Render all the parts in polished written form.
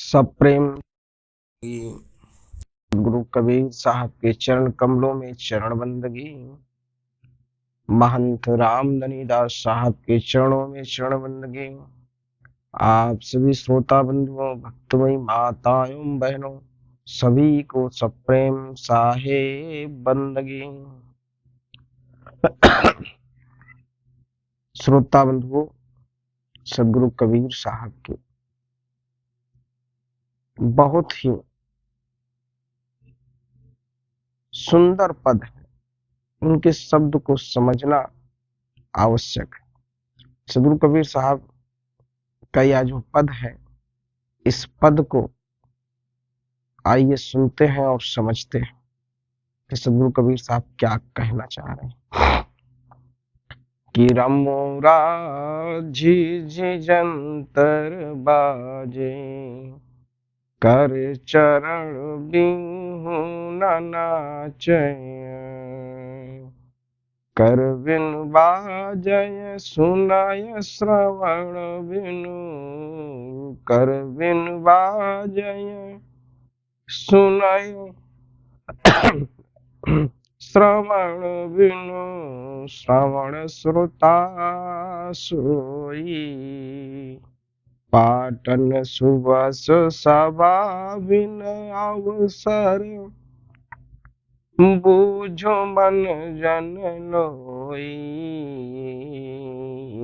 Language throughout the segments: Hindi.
सप्रेम गुरु कबीर साहब के चरण कमलों में चरण बंदगी, महंत रामधनी दास साहब के चरणों में चरण बंदगी। आप सभी श्रोता बंधुओं, भक्तमयी माताओं एवं बहनों, सभी को सप्रेम साहेब बंदगी। श्रोता बंधुओं, सदगुरु कबीर साहब के बहुत ही सुंदर पद है, उनके शब्द को समझना आवश्यक है। सदगुरु कबीर साहब का यह जो पद है, इस पद को आइए सुनते हैं और समझते हैं कि सदगुरु कबीर साहब क्या कहना चाह रहे हैं। कि रमोरा झिझि जंतर बाजे, कर चरण बिहु न नाचय, कर बिन बाजय सुनाय श्रवण बिनु, कर बिन बाजय सुनाय श्रवण बिनु, श्रवण श्रोता सोई, पाटन सुबस सभा बिन अवसर, बूझो मन जन लोई,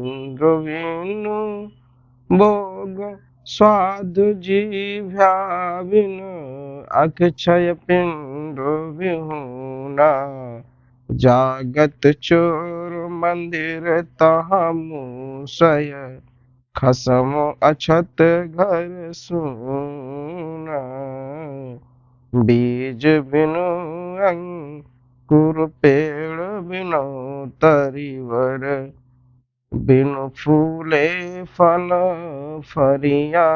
इंद्र बिनु भोग स्वादु जीभ्या बिन, अक्षय पिंड विहुना, जागत चोर मंदिर तहाँ मूसय, खसम अछत घर सुना, बीज बिनु अंकुर पेड़ बिनु तरिवर, बिनु फूले फल फरिया,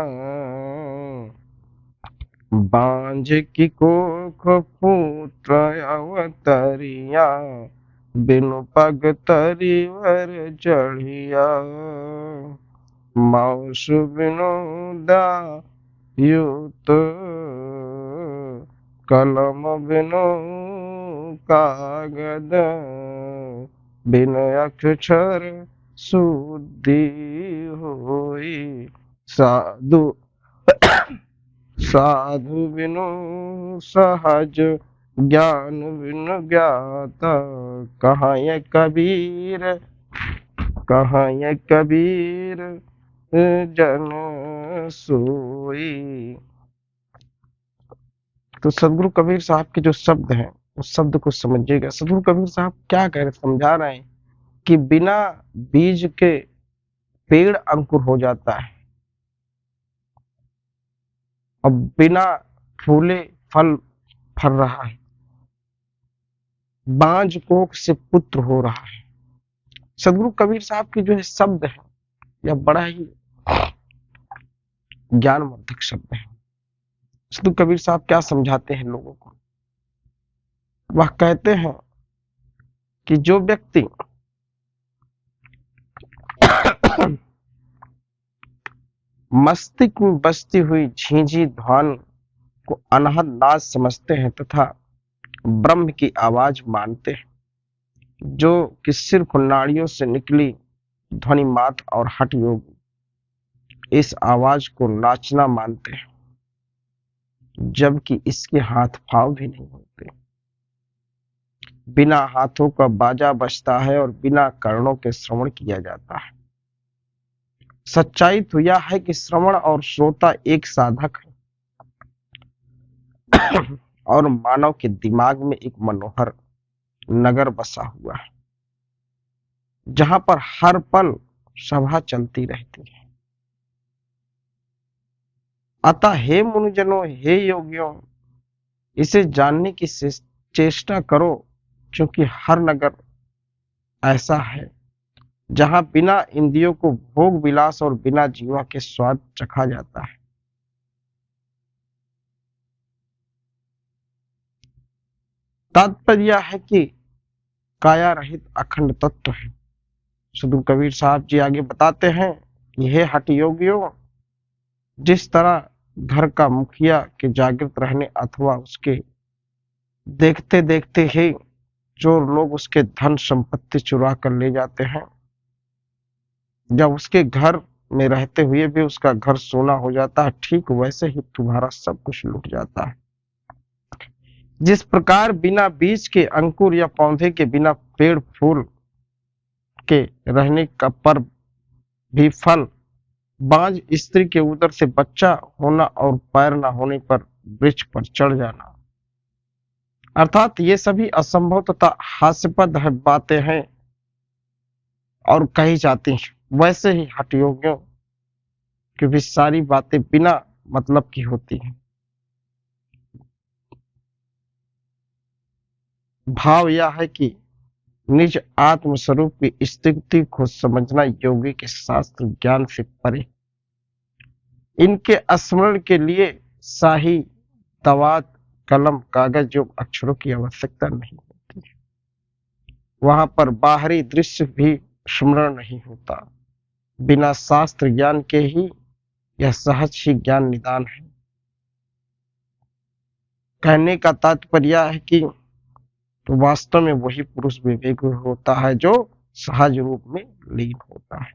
बांझ की कोख पुत्र अवतरिया, बिनु पग तरिवर चढ़िया, माउस बिनु दायुत, कलम बिनु कागद, बिन अक्षर शुद्धि होई, साधु साधु बिनु सहज ज्ञान बिनु ज्ञाता, कहाँ ये कबीर, कहाँ ये कबीर जन सोई। तो सदगुरु कबीर साहब के जो शब्द हैं, उस शब्द को समझिएगा। सदगुरु कबीर साहब क्या कह रहे, समझा रहे हैं कि बिना बीज के पेड़ अंकुर हो जाता है और बिना फूले फल फल रहा है, बांझ कोख से पुत्र हो रहा है। सदगुरु कबीर साहब के जो है शब्द है, यह बड़ा ही ज्ञानवर्धक शब्द है। सदगुरु कबीर साहब क्या समझाते हैं लोगों को? वह कहते हैं कि जो व्यक्ति मस्तिष्क में बसती हुई झींझी ध्वनि को अनहद नाद समझते हैं तथा ब्रह्म की आवाज मानते हैं, जो कि सिर्फ नाड़ियों से निकली ध्वनि मात्र और हठ योग इस आवाज को नाचना मानते हैं, जबकि इसके हाथ पांव भी नहीं होते। बिना हाथों का बाजा बजता है और बिना कर्णों के श्रवण किया जाता है। सच्चाई तो यह है कि श्रवण और श्रोता एक साधक है और मानव के दिमाग में एक मनोहर नगर बसा हुआ है, जहां पर हर पल सभा चलती रहती है। अतः हे मुनिजनों, हे योगियों, इसे जानने की चेष्टा करो, क्योंकि हर नगर ऐसा है जहां बिना इंद्रियों को भोग विलास और बिना जीवा के स्वाद चखा जाता है। तात्पर्य यह है कि काया रहित अखंड तत्व है। सदगुरु कबीर साहब जी आगे बताते हैं कि हे हठ योगियों, जिस तरह घर का मुखिया के जागृत रहने अथवा उसके देखते देखते ही चोर लोग उसके धन संपत्ति चुरा कर ले जाते हैं, जब उसके घर में रहते हुए भी उसका घर सोना हो जाता है, ठीक वैसे ही तुम्हारा सब कुछ लुट जाता है। जिस प्रकार बिना बीज के अंकुर या पौधे के बिना पेड़ फूल के रहने का पर भी फल, बांझ स्त्री के उदर से बच्चा होना और पैर न होने पर वृक्ष पर चढ़ जाना, अर्थात ये सभी असंभव तथा हास्यास्पद बातें हैं और कही जाती हैं। वैसे ही हठ योगियों की भी सारी बातें बिना मतलब की होती हैं। भाव यह है कि निज आत्म स्वरूप की स्थिति को समझना योगी के शास्त्र ज्ञान से परे। इनके स्मरण के लिए शाही दवात कलम कागज एवं अक्षरों की आवश्यकता नहीं होती। वहां पर बाहरी दृश्य भी स्मरण नहीं होता। बिना शास्त्र ज्ञान के ही यह सहज ही ज्ञान निदान है। कहने का तात्पर्य है कि वास्तव में वही पुरुष विवेक होता है जो सहज रूप में लीन होता है।